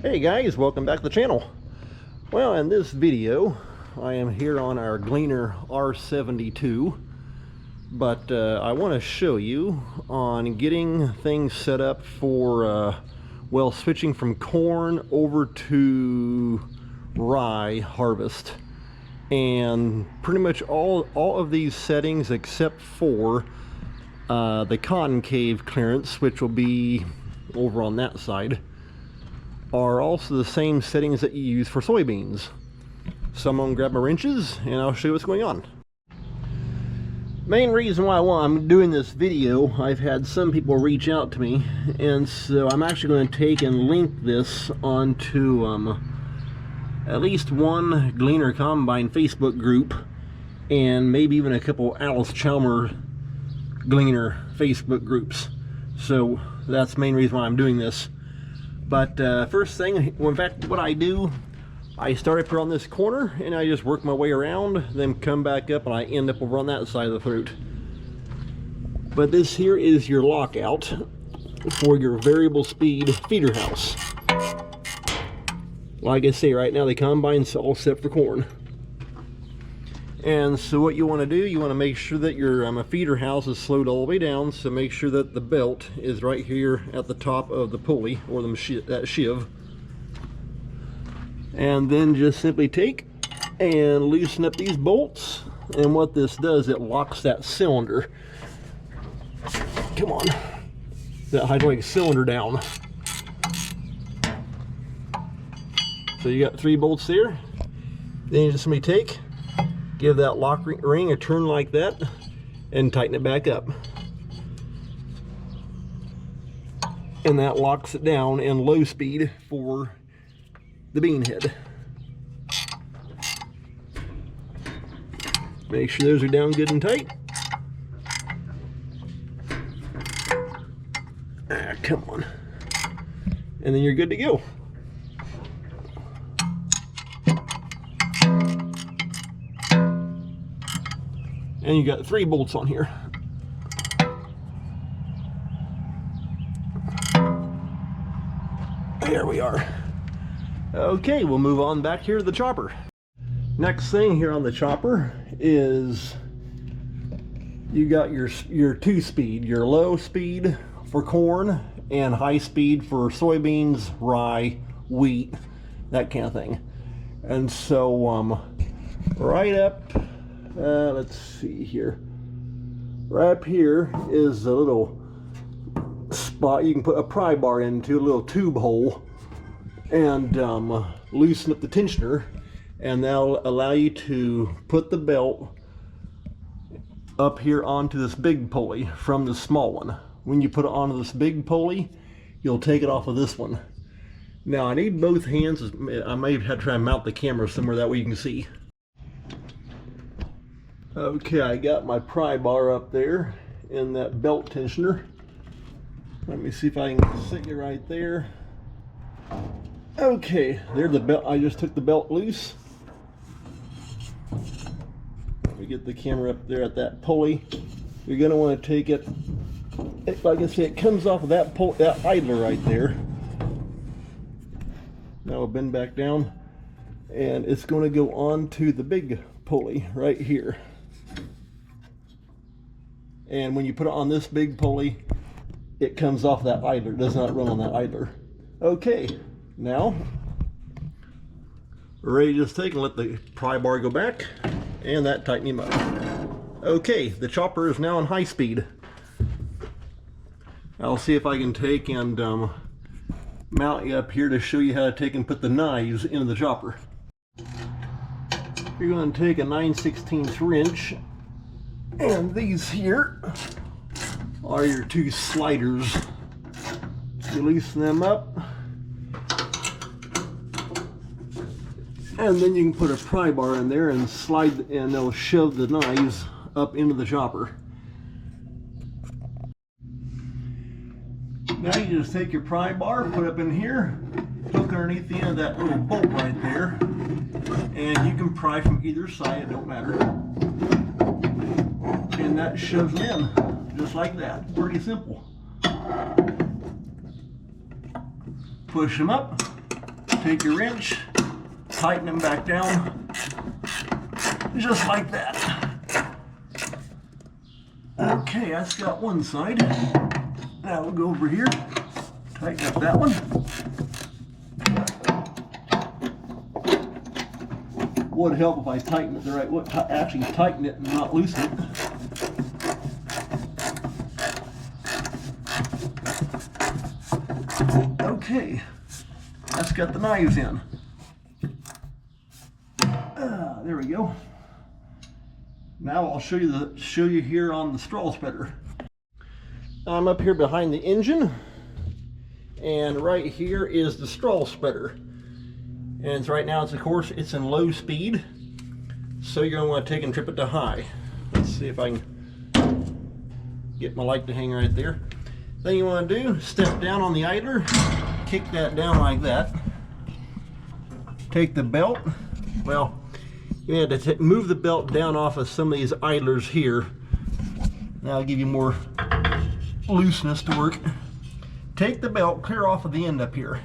Hey guys, welcome back to the channel. Well, in this video I am here on our Gleaner R72, but I want to show you on getting things set up for well, switching from corn over to rye harvest, and pretty much all of these settings except for the concave clearance, which will be over on that side, are also the same settings that you use for soybeans. So I'm gonna grab my wrenches and I'll show you what's going on. Main reason why I'm doing this video, I've had some people reach out to me, and so I'm actually going to take and link this onto at least one Gleaner Combine Facebook group, and maybe even a couple Alice Chalmer Gleaner Facebook groups. So that's the main reason why I'm doing this. But first thing, well, in fact, what I do, I start up here on this corner and I just work my way around, then come back up and I end up over on that side of the throat. But this here is your lockout for your variable speed feeder house. Like I say, right now the combine's all set for corn. And so what you want to do, you want to make sure that your feeder house is slowed all the way down, so make sure that the belt is right here at the top of the pulley, or that sheave. And then just simply take and loosen up these bolts, and what this does, it locks that cylinder. Come on. That hydraulic cylinder down. So you got 3 bolts there. Then you just simply take, give that lock ring a turn like that, and tighten it back up. And that locks it down in low speed for the bean head. Make sure those are down good and tight. Come on. And then you're good to go. And you got 3 bolts on here. There we are. Okay, we'll move on back here to the chopper. Next thing here on the chopper is you got your 2-speed, your low speed for corn and high speed for soybeans, rye, wheat, that kind of thing. And so right up, let's see here. Right up here is a little spot you can put a pry bar into, a little tube hole, and loosen up the tensioner, and that'll allow you to put the belt up here onto this big pulley from the small one. When you put it onto this big pulley, you'll take it off of this one. Now I need both hands. I may have to try and mount the camera somewhere that way you can see. Okay, I got my pry bar up there in that belt tensioner. Let me see if I can sit you right there. Okay, there's the belt. I just took the belt loose. Let me get the camera up there at that pulley. You're going to want to take it, like I said, it comes off of that idler right there. Now we'll bend back down, and it's going to go on to the big pulley right here. And when you put it on this big pulley, it comes off that idler. It does not run on that idler. Okay, now we're ready to just take and let the pry bar go back, and that tighten him up. Okay, the chopper is now in high speed. I'll see if I can take and mount you up here to show you how to take and put the knives into the chopper. You're going to take a 9/16 wrench, and these here are your 2 sliders. You loosen them up, and then you can put a pry bar in there and slide, and they'll shove the knives up into the chopper. Now you just take your pry bar, put it up in here, hook underneath the end of that little bolt right there, and you can pry from either side, it don't matter. And that shoves in, just like that. Pretty simple. Push them up, take your wrench, tighten them back down, just like that. Okay, that's got one side. Now we'll go over here, tighten up that one. Would help if I tighten it the right way, actually tighten it and not loosen it. Okay, that's got the knives in. There we go. Now I'll show you here on the straw spreader. I'm up here behind the engine, and right here is the straw spreader. And right now, of course, it's in low speed, so you're going to want to take and trip it to high. Let's see if I can get my light to hang right there. Thing you want to do, step down on the idler, kick that down like that. Take the belt. Well, you have to move the belt down off of some of these idlers here. That'll give you more looseness to work. Take the belt clear off of the end up here.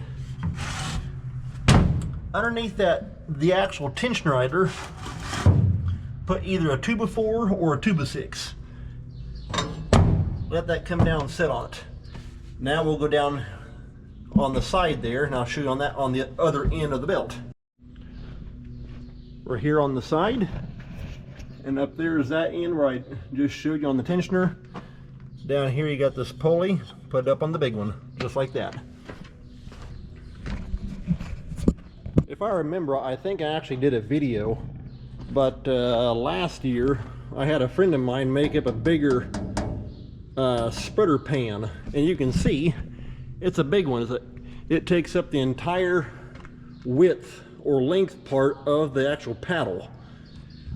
Underneath that, the actual tensioner idler, put either a 2x4 or a 2x6. Let that come down and sit on it. Now we'll go down on the side there, and I'll show you on that on the other end of the belt. We're here on the side, and up there is that end where I just showed you on the tensioner. Down here you got this pulley, put it up on the big one, just like that. If I remember, I think I actually did a video, but last year I had a friend of mine make up a bigger spreader pan, and you can see it's a big one. It takes up the entire width or length part of the actual paddle.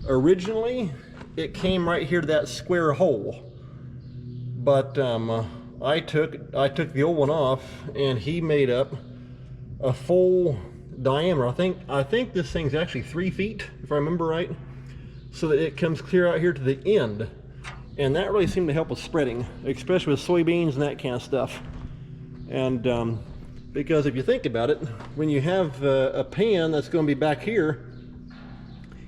Originally it came right here to that square hole, but I took the old one off, and he made up a full diameter. I think this thing's actually 3 feet, if I remember right, so that it comes clear out here to the end, and that really seemed to help with spreading, especially with soybeans and that kind of stuff. And because if you think about it, when you have a pan that's going to be back here,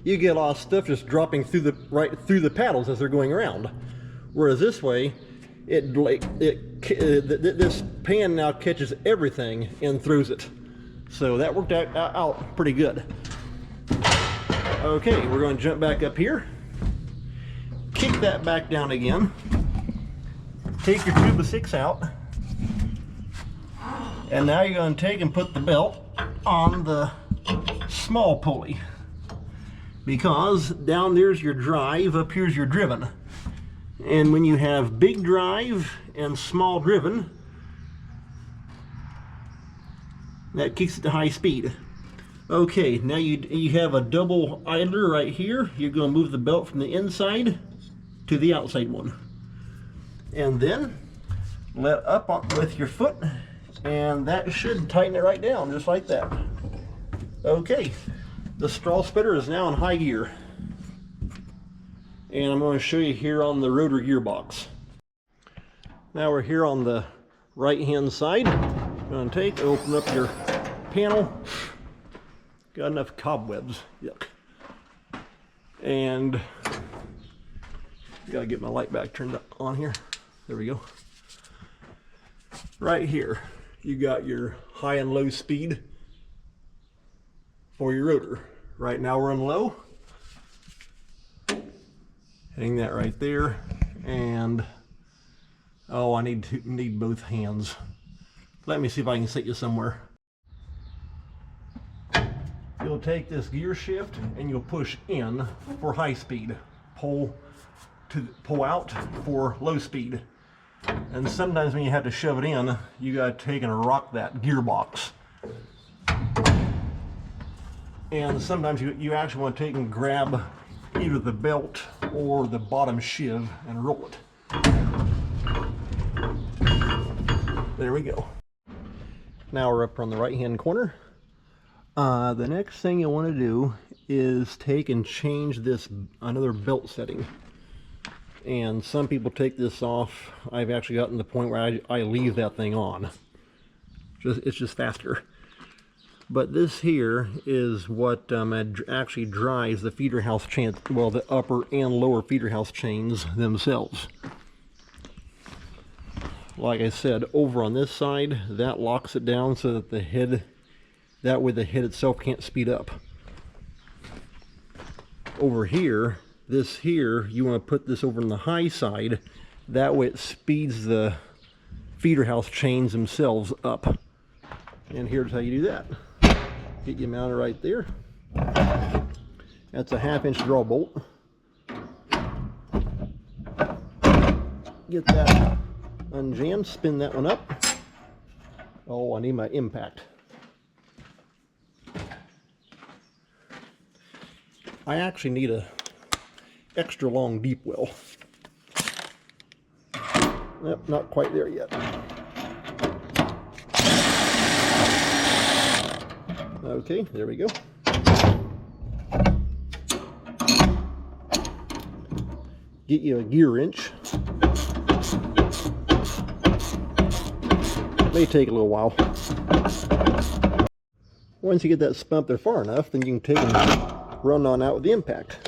you get a lot of stuff just dropping through right through the paddles as they're going around. Whereas this way, this pan now catches everything and throws it. So that worked out pretty good. Okay, we're going to jump back up here, kick that back down again, take your 2x6 out, and now you're going to take and put the belt on the small pulley, because down there's your drive, up here's your driven. And when you have big drive and small driven, that kicks it to high speed. Okay, now you have a double idler right here. You're going to move the belt from the inside to the outside one, and then let up with your foot, and that should tighten it right down just like that. Okay, the straw spreader is now in high gear, and I'm going to show you here on the rotor gearbox. Now we're here on the right hand side. Going to open up your panel. Got enough cobwebs. Yuck. And gotta get my light back turned on here. There we go. Right here, you got your high and low speed for your rotor. Right now we're on low. Hang that right there, and oh, I need both hands. Let me see if I can set you somewhere. You'll take this gear shift and you'll push in for high speed. Pull out for low speed. And sometimes when you have to shove it in, you gotta take and rock that gearbox. And sometimes you actually want to take and grab either the belt or the bottom shiv and roll it. There we go. Now we're up on the right hand corner. The next thing you want to do is take and change this another belt setting. And some people take this off. I've actually gotten to the point where I leave that thing on. It's just faster. But this here is what actually drives the feeder house chain, well, the upper and lower feeder house chains themselves. Like I said, over on this side, that locks it down so that the head, that way the head itself can't speed up. Over here, this here, you want to put this over on the high side, that way it speeds the feeder house chains themselves up. And here's how you do that. Get you mounted right there. That's a 1/2 inch draw bolt. Get that unjammed, spin that one up. Oh, I need my impact. I actually need a extra long deep well. Yep, not quite there yet. Okay, there we go. Get you a gear wrench. May take a little while. Once you get that spun up there far enough, then you can take and run on out with the impact.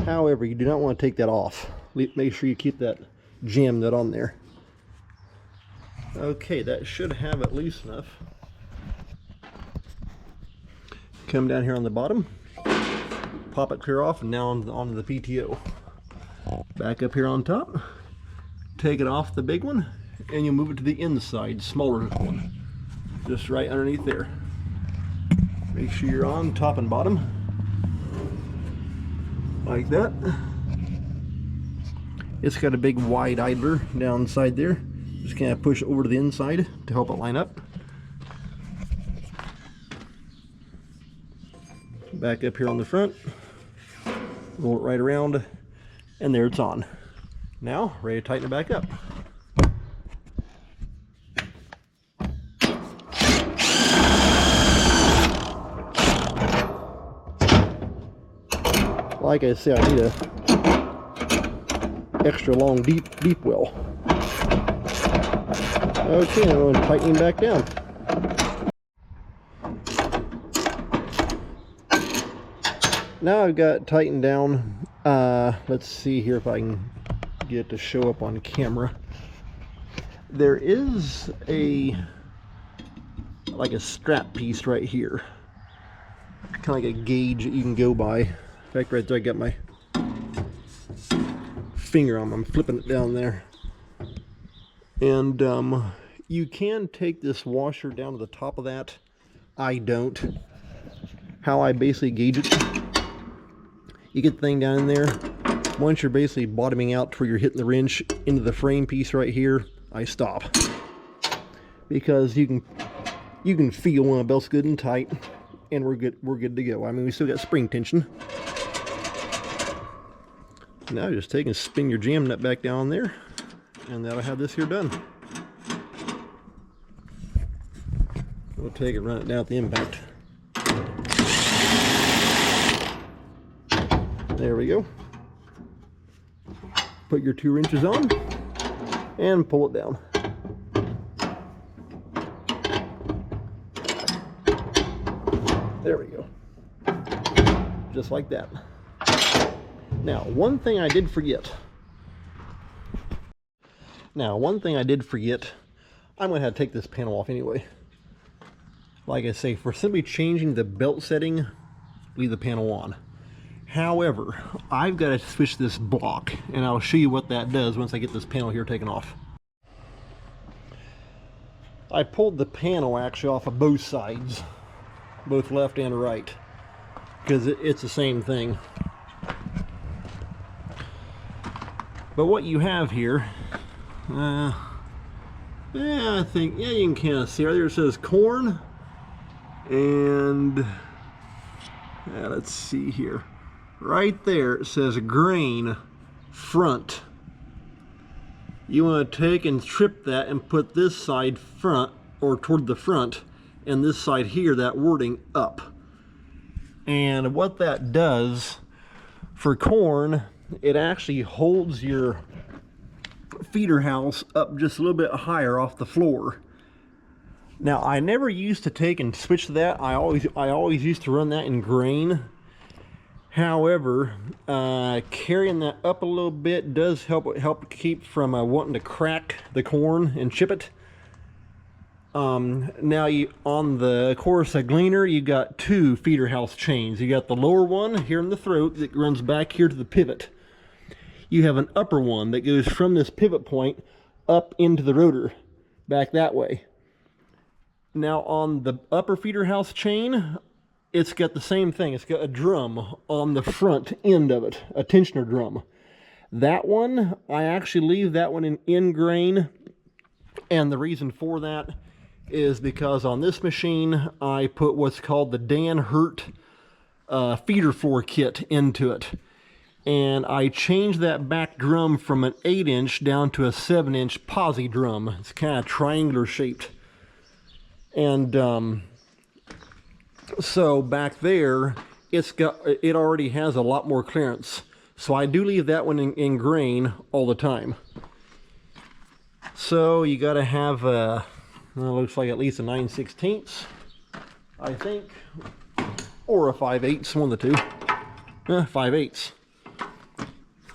However, you do not want to take that off. Make sure you keep that jam nut on there. Okay, that should have it loose enough. Come down here on the bottom, pop it clear off, and now onto the PTO. Back up here on top, take it off the big one, and you move it to the inside, smaller one, just right underneath there. Make sure you're on top and bottom, like that. It's got a big wide idler down inside there. Just kind of push it over to the inside to help it line up. Back up here on the front, roll it right around, and there it's on. Now, ready to tighten it back up. Like I said, I need a extra long deep well. Okay, I'm going to tighten him back down. Now I've got it tightened down. Let's see here if I can get it to show up on camera. There is like a strap piece right here, kind of like a gauge that you can go by. In fact, right there I got my finger on, I'm flipping it down there. And you can take this washer down to the top of that. I don't. How I basically gauge it, you get the thing down in there. Once you're basically bottoming out to where you're hitting the wrench into the frame piece right here, I stop. Because you can feel when the belt's good and tight, and we're good to go. I mean, we still got spring tension. Now just take and spin your jam nut back down there, and that'll have this here done. We'll take it, run it down at the impact. There we go. Put your 2 wrenches on and pull it down. There we go. Just like that. Now, one thing I did forget. I'm going to have to take this panel off anyway. Like I say, for simply changing the belt setting, leave the panel on. However, I've got to switch this block, and I'll show you what that does once I get this panel here taken off. I pulled the panel actually off of both sides, both left and right, because it's the same thing. But what you have here, I think, you can kind of see right there, it says corn, and let's see here. Right there it says grain front. You want to take and trip that and put this side front, or toward the front, and this side here, that wording up. And what that does for corn, it actually holds your feeder house up just a little bit higher off the floor. Now, I never used to take and switch to that. I always used to run that in grain. However, carrying that up a little bit does help keep from wanting to crack the corn and chip it. Now, on the course of Gleaner, you got two feeder house chains. You got the lower one here in the throat that runs back here to the pivot. You have an upper one that goes from this pivot point up into the rotor, back that way. Now, on the upper feeder house chain, it's got the same thing. It's got a drum on the front end of it, a tensioner drum. That one, I actually leave that one in grain, and the reason for that is because on this machine, I put what's called the Dan Hurt feeder floor kit into it. And I changed that back drum from an 8-inch down to a 7-inch posi drum. It's kind of triangular shaped. And so back there, it already has a lot more clearance. So I do leave that one in grain all the time. So you got to have looks like at least a 9/16, I think, or a 5/8, one of the two. 5/8.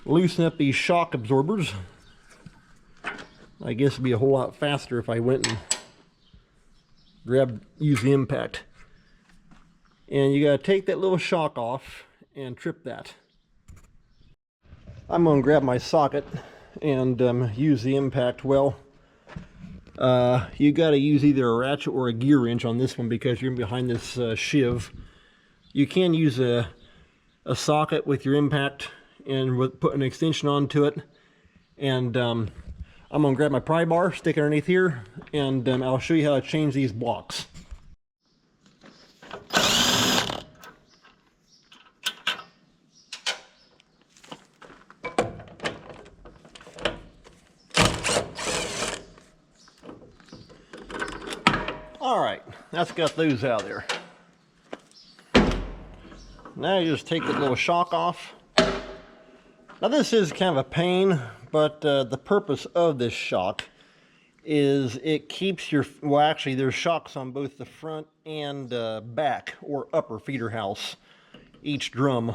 Loosen up these shock absorbers. I guess it'd be a whole lot faster if I went and use the impact. And you got to take that little shock off and trip that. I'm going to grab my socket and use the impact. Well, you got to use either a ratchet or a gear wrench on this one because you're behind this shiv. You can use a socket with your impact and put an extension onto it. And I'm going to grab my pry bar, stick it underneath here, and I'll show you how to change these blocks. Alright, that's got those out of there. Now you just take the little shock off. Now this is kind of a pain, but the purpose of this shock is it keeps your, well actually there's shocks on both the front and back or upper feeder house, each drum.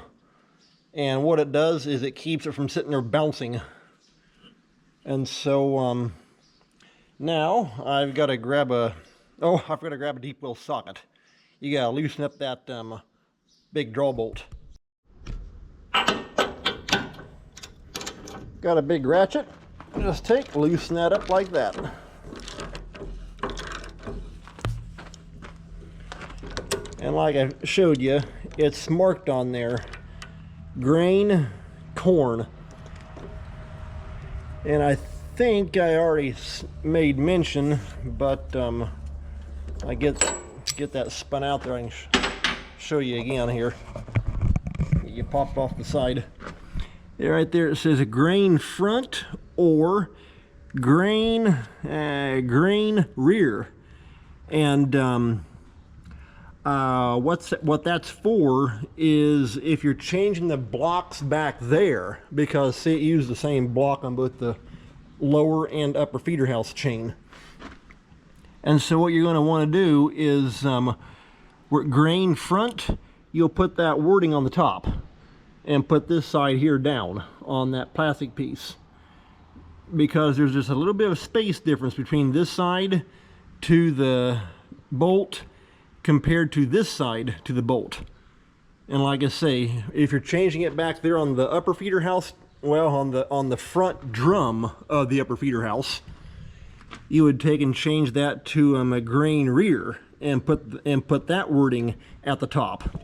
And what it does is it keeps it from sitting there bouncing. And so now I've got to grab a deep well socket. You got to loosen up that big draw bolt. Got a big ratchet, just loosen that up like that. And like I showed you, it's marked on there, grain corn. And I think I already made mention, but I get that spun out there, I can show you again here. You popped off the side. There, right there, it says a grain front or grain rear. And what that's for is if you're changing the blocks back there, because see, it used the same block on both the lower and upper feeder house chain. And so what you're going to want to do is grain front, you'll put that wording on the top and put this side here down on that plastic piece, because there's just a little bit of space difference between this side to the bolt compared to this side to the bolt. And like I say, if you're changing it back there on the upper feeder house, well, on the front drum of the upper feeder house, you would take and change that to a grain rear and put that wording at the top.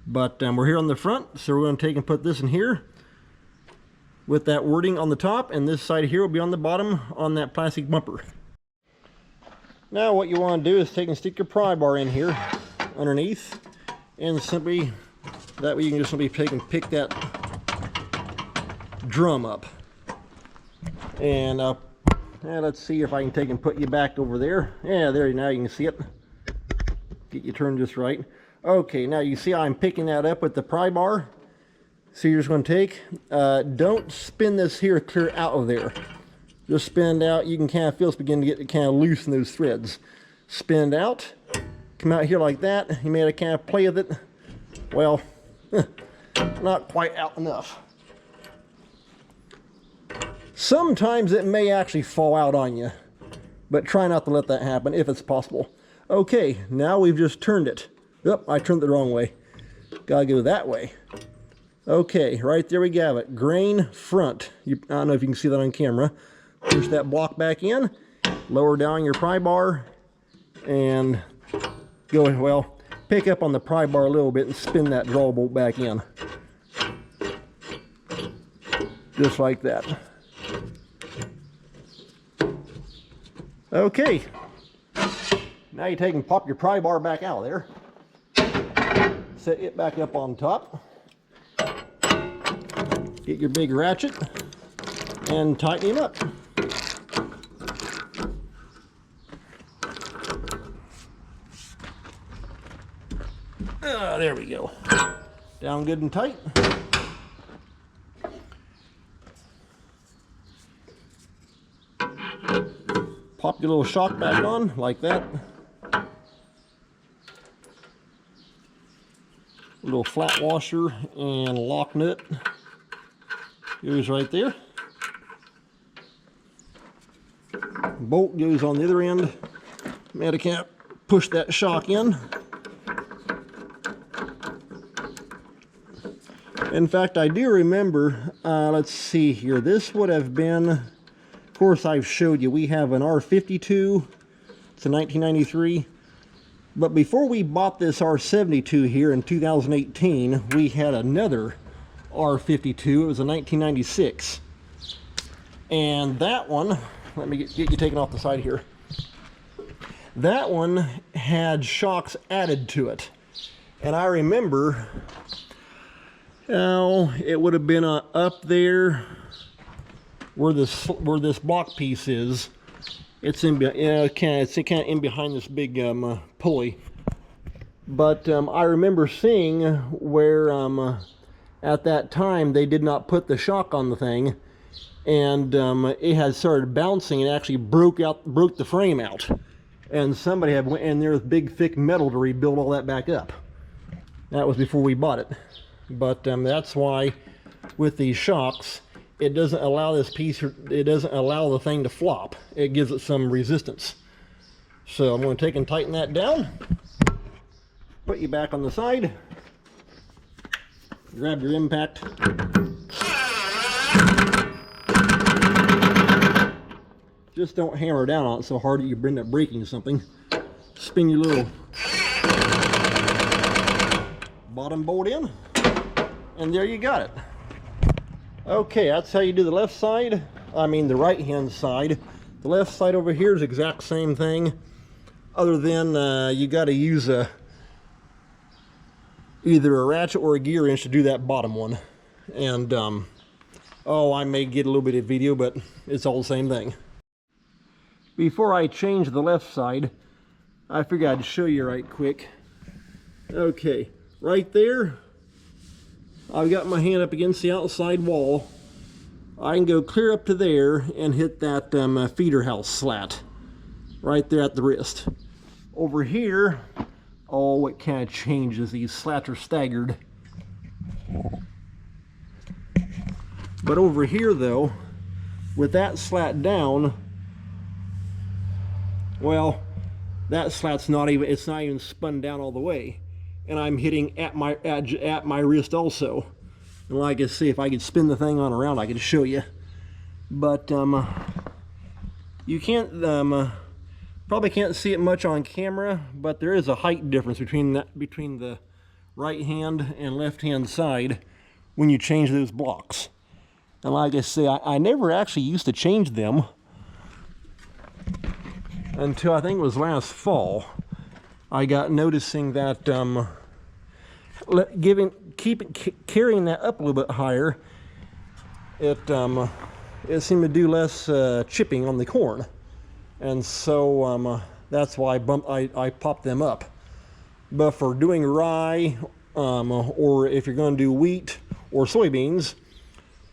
But we're here on the front, so we're going to take and put this in here with that wording on the top, and this side here will be on the bottom on that plastic bumper. Now what you want to do is take and stick your pry bar in here underneath, and simply that way you can just simply take and pick that drum up. And let's see if I can take and put you back over there. Yeah, there, now you can see it. Get you turned just right. Okay, now you see I'm picking that up with the pry bar. So you're just going to take, don't spin this here clear out of there. Just spin it out. You can kind of feel it's beginning to get kind of loose in those threads. Spin it out. Come out here like that. You may have to kind of play with it. Well, not quite out enough. Sometimes it may actually fall out on you, but try not to let that happen if it's possible. Okay, now we've just turned it. Oop, I turned it the wrong way. Gotta go that way. Okay, right there we have it. Grain front. I don't know if you can see that on camera. Push that block back in, lower down your pry bar, and go, well, pick up on the pry bar a little bit and spin that draw bolt back in. Just like that. Okay. Now you take and pop your pry bar back out of there. Set it back up on top. Get your big ratchet and tighten him up. There we go. Down good and tight. Pop your little shock back on like that. A little flat washer and lock nut goes right there. Bolt goes on the other end. Medicap, push that shock in. In fact, I do remember, let's see here, this would have been, of course I've showed you, we have an R72, it's a 1993, but before we bought this R72 here in 2018, we had another R52, it was a 1996, and that one, let me get you taken off the side here, that one had shocks added to it, and I remember, it would have been up there where this block piece is. It's in, it's kind of in behind this big pulley. But I remember seeing where at that time they did not put the shock on the thing, and it had started bouncing and actually broke the frame out. And somebody had went in there with big thick metal to rebuild all that back up. That was before we bought it. But that's why with these shocks, it doesn't allow this piece, it doesn't allow the thing to flop. It gives it some resistance. So I'm going to take and tighten that down. Put you back on the side. Grab your impact. Just don't hammer down on it so hard that you end up breaking something. Spin your little bottom bolt in. And there you got it. Okay, that's how you do the left side. I mean the right hand side. The left side over here is the exact same thing, other than you got to use either a ratchet or a gear wrench to do that bottom one. And oh, I may get a little bit of video, but it's all the same thing. Before I change the left side, I figured I'd show you right quick. Okay, right there, I've got my hand up against the outside wall. I can go clear up to there and hit that feeder house slat right there at the wrist. Over here, oh, it kind of changes. These slats are staggered. But over here though, with that slat down, well, that slat's not even, it's not even spun down all the way. And I'm hitting at my wrist also. And like I say, if I could spin the thing on around, I could show you. But you can't probably can't see it much on camera, but there is a height difference between the right hand and left hand side when you change those blocks. And like I say, I never actually used to change them until I think it was last fall. I got noticing that carrying that up a little bit higher, it seemed to do less chipping on the corn, and so that's why I popped them up. But for doing rye, or if you're going to do wheat or soybeans,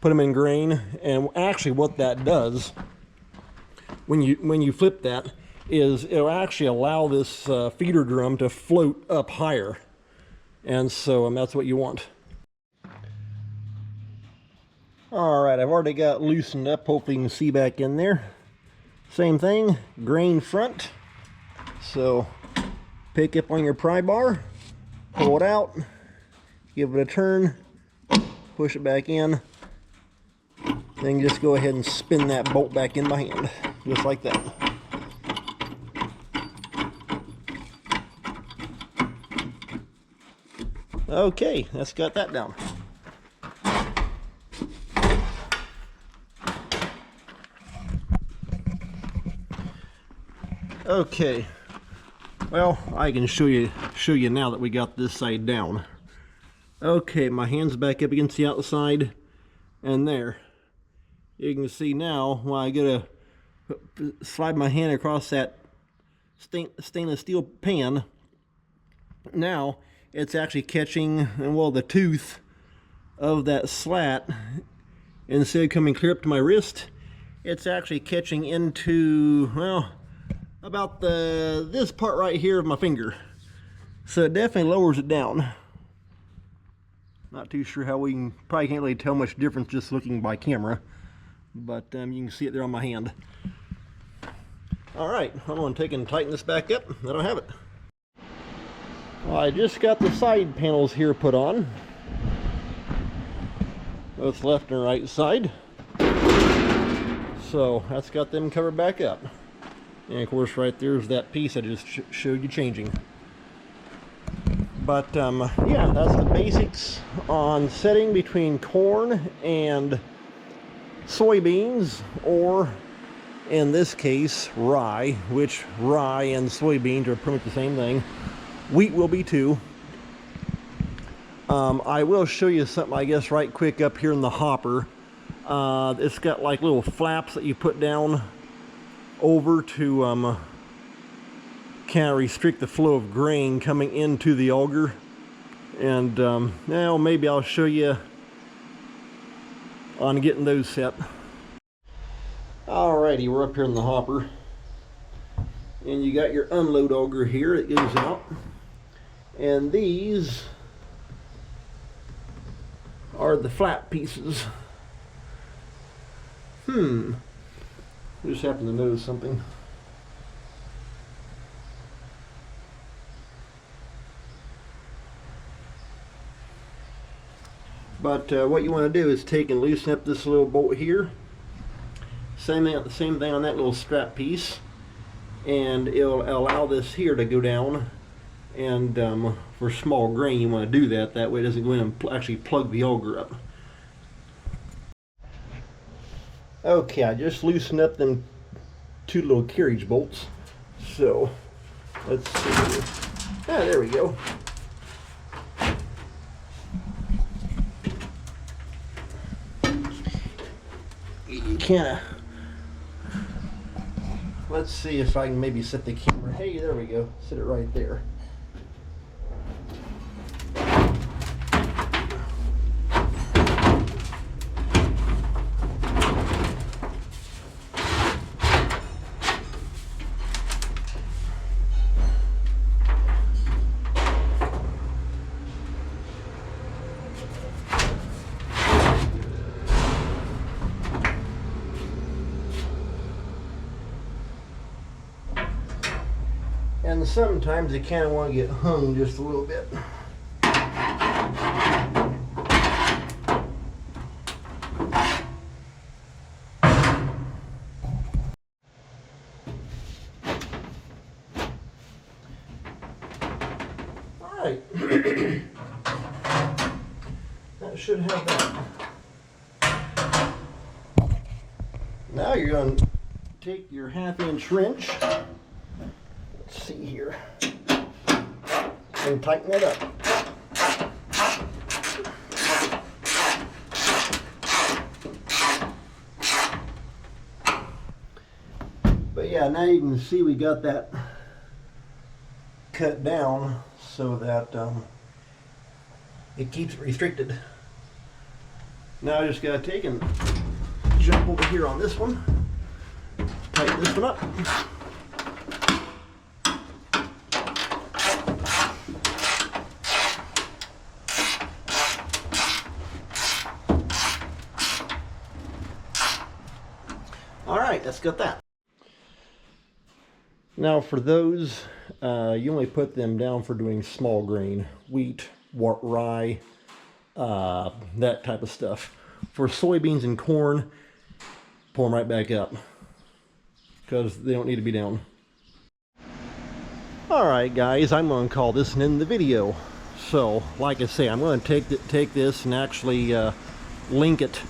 put them in grain, and actually what that does when you flip that is it'll actually allow this feeder drum to float up higher, and so that's what you want. All right, I've already got loosened up. Hopefully you can see back in there. Same thing, grain front. So pick up on your pry bar, pull it out, give it a turn, push it back in, then just go ahead and spin that bolt back in my hand, just like that. Okay, that's got that down. Okay, well, I can show you now that we got this side down. Okay, my hand's back up against the outside, and there. You can see now when I go to slide my hand across that stainless steel pan, now it's actually catching, well, the tooth of that slat, instead of coming clear up to my wrist, it's actually catching into, well, about this part right here of my finger. So it definitely lowers it down. Not too sure how we can, probably can't really tell much difference just looking by camera, but you can see it there on my hand. All right, I'm going to take and tighten this back up. I don't have it. Well, I just got the side panels here put on, both left and right side. So that's got them covered back up. And of course right there's that piece I just showed you changing. But yeah, that's the basics on setting between corn and soybeans, or in this case rye, which rye and soybeans are pretty much the same thing. Wheat will be too. I will show you something, I guess, right quick up here in the hopper. It's got like little flaps that you put down over to kind of restrict the flow of grain coming into the auger. And now maybe I'll show you on getting those set. Alrighty, we're up here in the hopper, and you got your unload auger here. It goes out, and these are the flat pieces. I just happened to notice something. But what you want to do is take and loosen up this little bolt here. Same thing on that little strap piece, and it'll allow this here to go down. And for small grain, you want to do that. That way it doesn't go in and actually plug the auger up. Okay, I just loosened up them two little carriage bolts. So let's see. Ah, there we go. You can't. Let's see if I can maybe set the camera. Hey, there we go. Set it right there. And sometimes you kind of want to get hung just a little bit. All right. That should have that. Now you're going to take your 1/2-inch wrench. Let's see here, and tighten it up. But yeah, now you can see we got that cut down so that it keeps it restricted. Now I just gotta take and jump over here on this one, tighten this one up. All right, that's got that. Now for those, you only put them down for doing small grain, wheat, rye, that type of stuff. For soybeans and corn, pull them right back up because they don't need to be down. All right, guys, I'm going to call this an end of the video. So, like I say, I'm going to take this and actually link it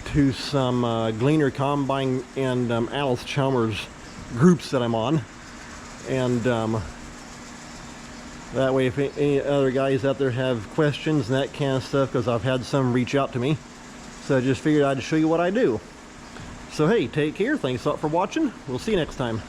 to some Gleaner Combine and Alice Chalmers groups that I'm on, and that way if any other guys out there have questions and that kind of stuff, because I've had some reach out to me, so I just figured I'd show you what I do. So hey, take care, thanks a lot for watching, we'll see you next time.